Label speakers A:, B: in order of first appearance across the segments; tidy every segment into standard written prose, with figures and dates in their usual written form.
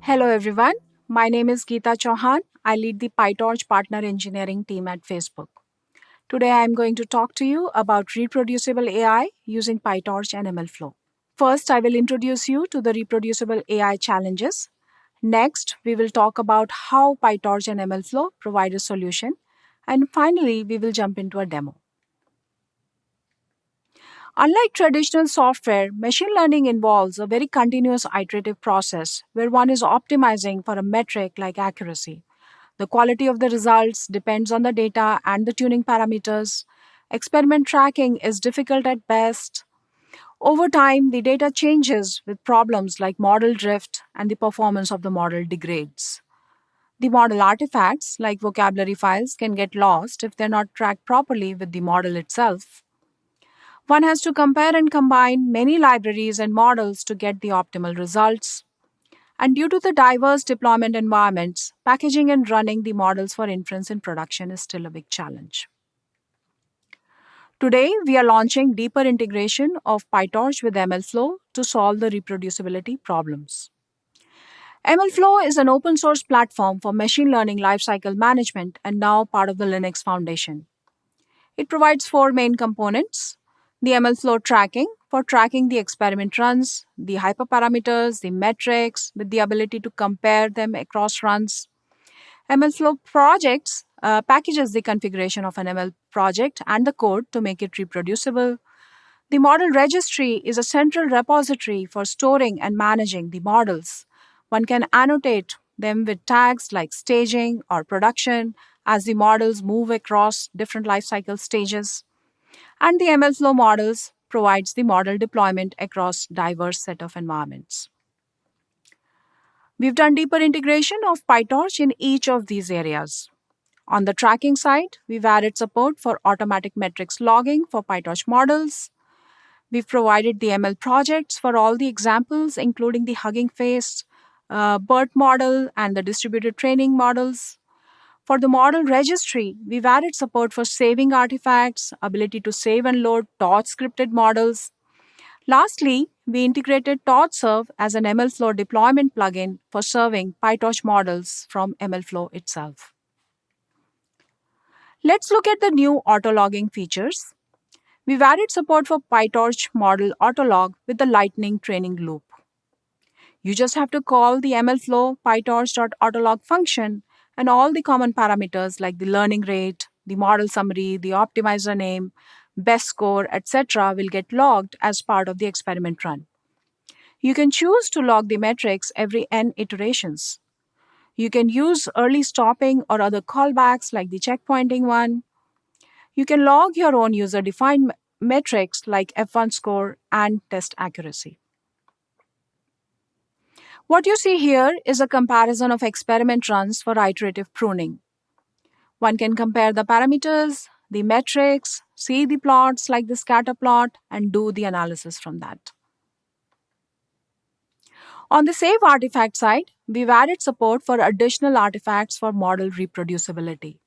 A: Hello, everyone. My name is Geeta Chauhan. I lead the PyTorch partner engineering team at Facebook. Today, I am going to talk to you about reproducible AI using PyTorch and MLFlow. First, I will introduce you to the reproducible AI challenges. Next, we will talk about how PyTorch and MLFlow provide a solution. And finally, we will jump into a demo. Unlike traditional software, machine learning involves a very continuous iterative process where one is optimizing for a metric like accuracy. The quality of the results depends on the data and the tuning parameters. Experiment tracking is difficult at best. Over time, the data changes with problems like model drift and the performance of the model degrades. The model artifacts, like vocabulary files, can get lost if they're not tracked properly with the model itself. One has to compare and combine many libraries and models to get the optimal results. And due to the diverse deployment environments, packaging and running the models for inference in production is still a big challenge. Today, we are launching deeper integration of PyTorch with MLFlow to solve the reproducibility problems. MLFlow is an open source platform for machine learning lifecycle management and now part of the Linux Foundation. It provides four main components: the MLFlow tracking for tracking the experiment runs, the hyperparameters, the metrics with the ability to compare them across runs. MLFlow projects packages the configuration of an ML project and the code to make it reproducible. The model registry is a central repository for storing and managing the models. One can annotate them with tags like staging or production as the models move across different lifecycle stages. And the MLFlow models provides the model deployment across diverse set of environments. We've done deeper integration of PyTorch in each of these areas. On the tracking side, we've added support for automatic metrics logging for PyTorch models. We've provided the ML projects for all the examples, including the Hugging Face, BERT model, and the distributed training models. For the model registry, we've added support for saving artifacts, ability to save and load Torch scripted models. Lastly, we integrated TorchServe as an MLFlow deployment plugin for serving PyTorch models from MLFlow itself. Let's look at the new autologging features. We've added support for PyTorch model autolog with the Lightning training loop. You just have to call the MLFlow PyTorch.autolog function, and all the common parameters like the learning rate, the model summary, the optimizer name, best score, etc. will get logged as part of the experiment run. You can choose to log the metrics every n iterations. You can use early stopping or other callbacks like the checkpointing one. You can log your own user-defined metrics like F1 score and test accuracy. What you see here is a comparison of experiment runs for iterative pruning. One can compare the parameters, the metrics, see the plots like the scatter plot, and do the analysis from that. On the save artifact side, we've added support for additional artifacts for model reproducibility.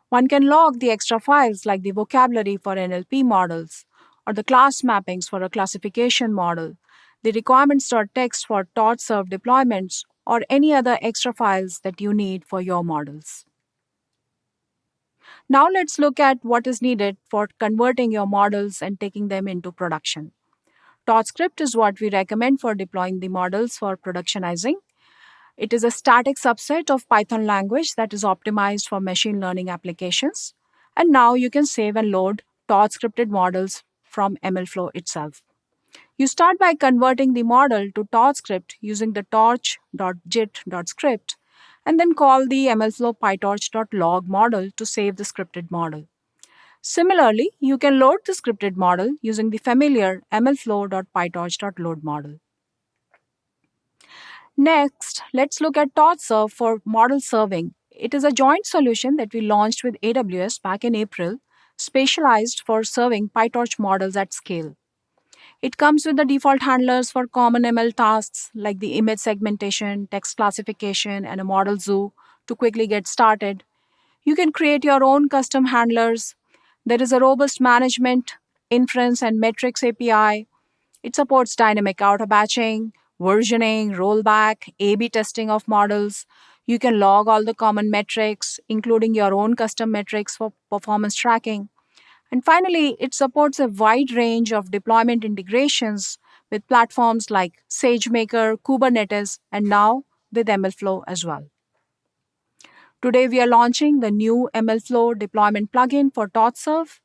A: One can log the extra files like the vocabulary for NLP models or the class mappings for a classification model, the requirements.txt for TorchServe deployments, or any other extra files that you need for your models. Now let's look at what is needed for converting your models and taking them into production. TorchScript is what we recommend for deploying the models for productionizing. It is a static subset of Python language that is optimized for machine learning applications. And now you can save and load Torch scripted models from MLFlow itself. You start by converting the model to Torch script using the torch.jit.script and then call the MLFlow pytorch.log model to save the scripted model. Similarly, you can load the scripted model using the familiar mlflow.pytorch.load model. Next, let's look at TorchServe for model serving. It is a joint solution that we launched with AWS back in April, specialized for serving PyTorch models at scale. It comes with the default handlers for common ML tasks like the image segmentation, text classification, and a model zoo to quickly get started. You can create your own custom handlers. There is a robust management, inference, and metrics API. It supports dynamic auto batching, versioning, rollback, A B testing of models. You can log all the common metrics, including your own custom metrics for performance tracking. And finally, it supports a wide range of deployment integrations with platforms like SageMaker, Kubernetes, and now with MLFlow as well. Today, we are launching the new MLFlow deployment plugin for TorchServe.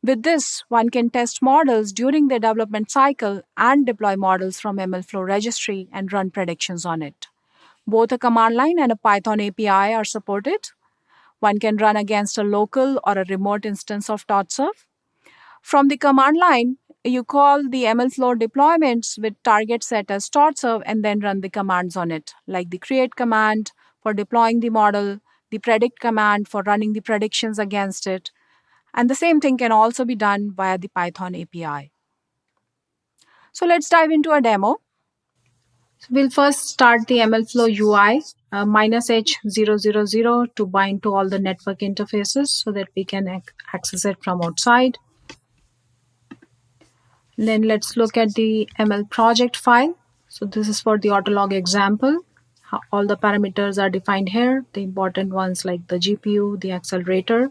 A: With this, one can test models during their development cycle and deploy models from MLFlow registry and run predictions on it. Both a command line and a Python API are supported. One can run against a local or a remote instance of TorchServe. From the command line, you call the MLflow deployments with target set as TorchServe and then run the commands on it, like the create command for deploying the model, the predict command for running the predictions against it, and the same thing can also be done via the Python API. So let's dive into a demo. So we'll first start the MLflow UI -H000 to bind to all the network interfaces so that we can access it from outside. Then let's look at the ML project file. So this is for the Autolog example. All the parameters are defined here, the important ones like the GPU, the accelerator.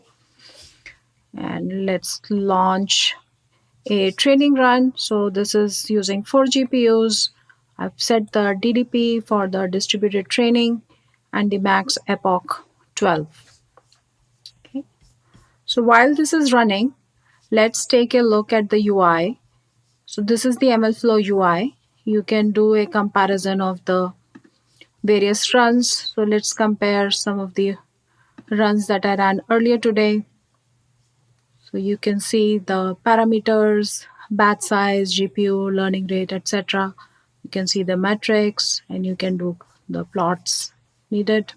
A: And let's launch a training run. So this is using 4 GPUs. I've set the DDP for the distributed training and the max epoch 12. Okay. So while this is running, let's take a look at the UI. So this is the MLflow UI. You can do a comparison of the various runs. So let's compare some of the runs that I ran earlier today. So you can see the parameters, batch size, GPU, learning rate, etc. You can see the metrics and you can do the plots needed.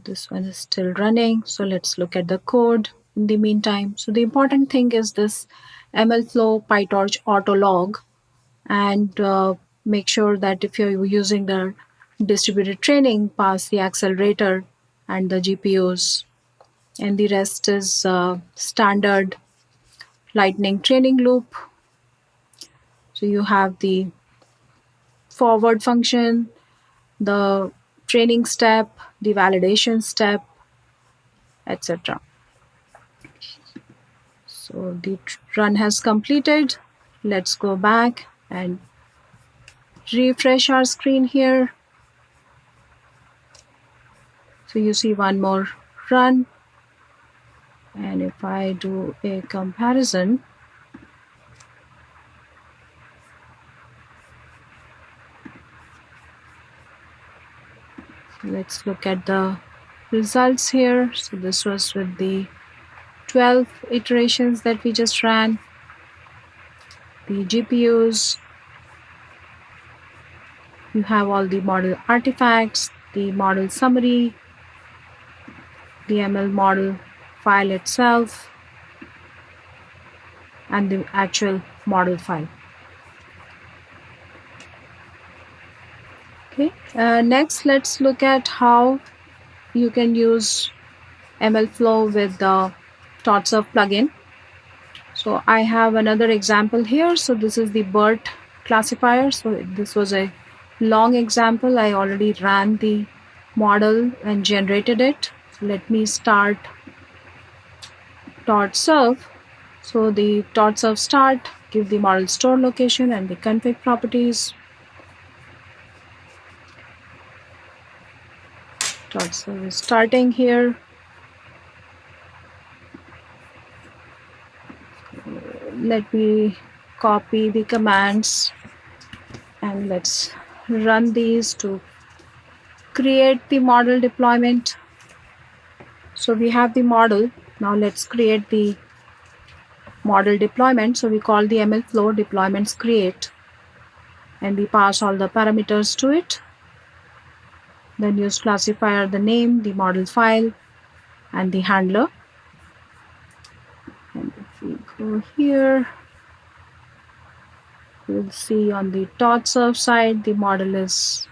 A: This one is still running. So let's look at the code in the meantime. So the important thing is this MLflow PyTorch Autolog, and make sure that if you're using the distributed training, pass the accelerator and the GPUs, and the rest is standard lightning training loop. So you have the forward function, the training step, the validation step, etc. So the run has completed. Let's go back and refresh our screen here. So you see one more run. And if I do a comparison, let's look at the results here. So this was with the 12 iterations that we just ran. The GPUs, you have all the model artifacts, the model summary, the ML model file itself, and the actual model file. Okay. Next, let's look at how you can use MLflow with the TorchServe plugin. So I have another example here. So this is the BERT classifier. So this was a long example. I already ran the model and generated it. So let me start TorchServe. So the TorchServe start, give the model store location and the config properties. TorchServe is starting here. Let me copy the commands and let's run these to create the model deployment. So we have the model. Now let's create the model deployment. So we call the MLflow deployments create and we pass all the parameters to it. Then use classifier, the name, the model file, and the handler. And if we go here, we'll see on the TorchServe side, the model is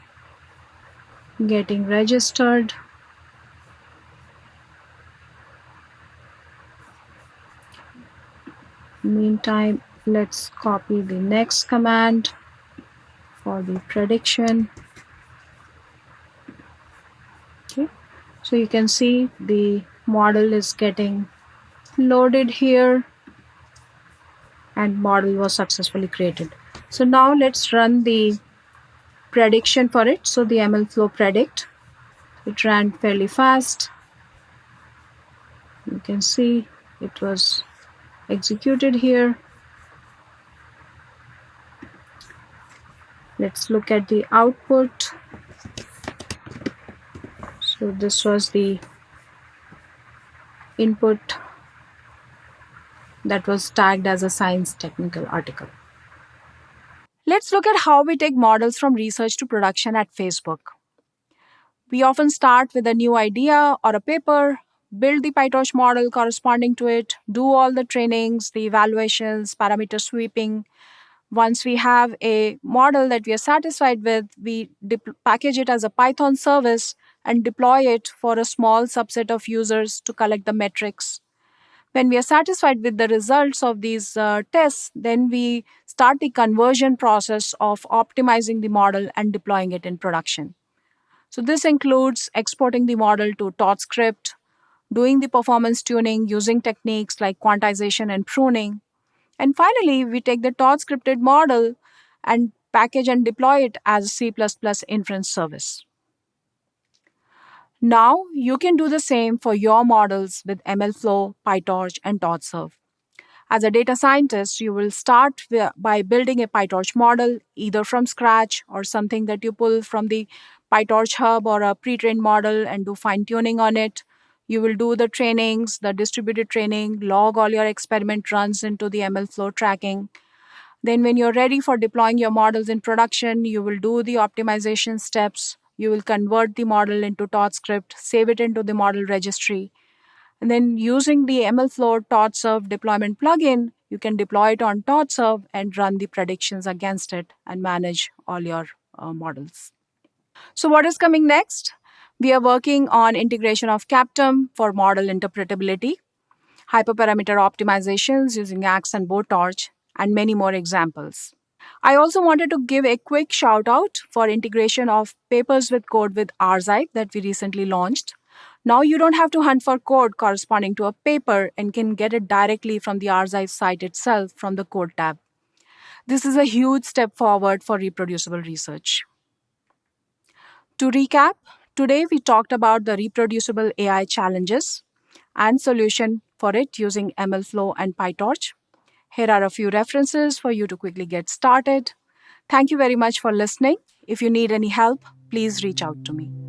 A: getting registered. Meantime, Let's copy the next command for the prediction. Okay. So you can see the model is getting loaded here and model was successfully created. So now let's run the prediction for it. So the MLflow predict, it ran fairly fast. You can see it was executed here. Let's look at the output. So this was the input that was tagged as a science technical article. Let's look at how we take models from research to production at Facebook. We often start with a new idea or a paper, build the PyTorch model corresponding to it, do all the trainings, the evaluations, parameter sweeping. Once we have a model that we are satisfied with, we package it as a Python service and deploy it for a small subset of users to collect the metrics. When we are satisfied with the results of these tests, then we start the conversion process of optimizing the model and deploying it in production. So this includes exporting the model to TorchScript, doing the performance tuning using techniques like quantization and pruning. And finally, we take the TorchScripted model and package and deploy it as a C++ inference service. Now, you can do the same for your models with MLflow, PyTorch, and TorchServe. As a data scientist, you will start by building a PyTorch model, either from scratch or something that you pull from the PyTorch hub or a pre trained model and do fine tuning on it. You will do the trainings, the distributed training, log all your experiment runs into the MLflow tracking. Then, when you're ready for deploying your models in production, you will do the optimization steps. You will convert the model into TorchScript, save it into the model registry, and then using the MLflow TorchServe deployment plugin, you can deploy it on TorchServe and run the predictions against it and manage all your models. So what is coming next? We are working on integration of Captum for model interpretability, hyperparameter optimizations using Axe and PyTorch, and many more examples. I also wanted to give a quick shout out for integration of papers with code with Archive that we recently launched. Now you don't have to hunt for code corresponding to a paper and can get it directly from the Archive site itself from the code tab. This is a huge step forward for reproducible research. To recap, today we talked about the reproducible AI challenges and solution for it using MLflow and PyTorch. Here are a few references for you to quickly get started. Thank you very much for listening. If you need any help, please reach out to me.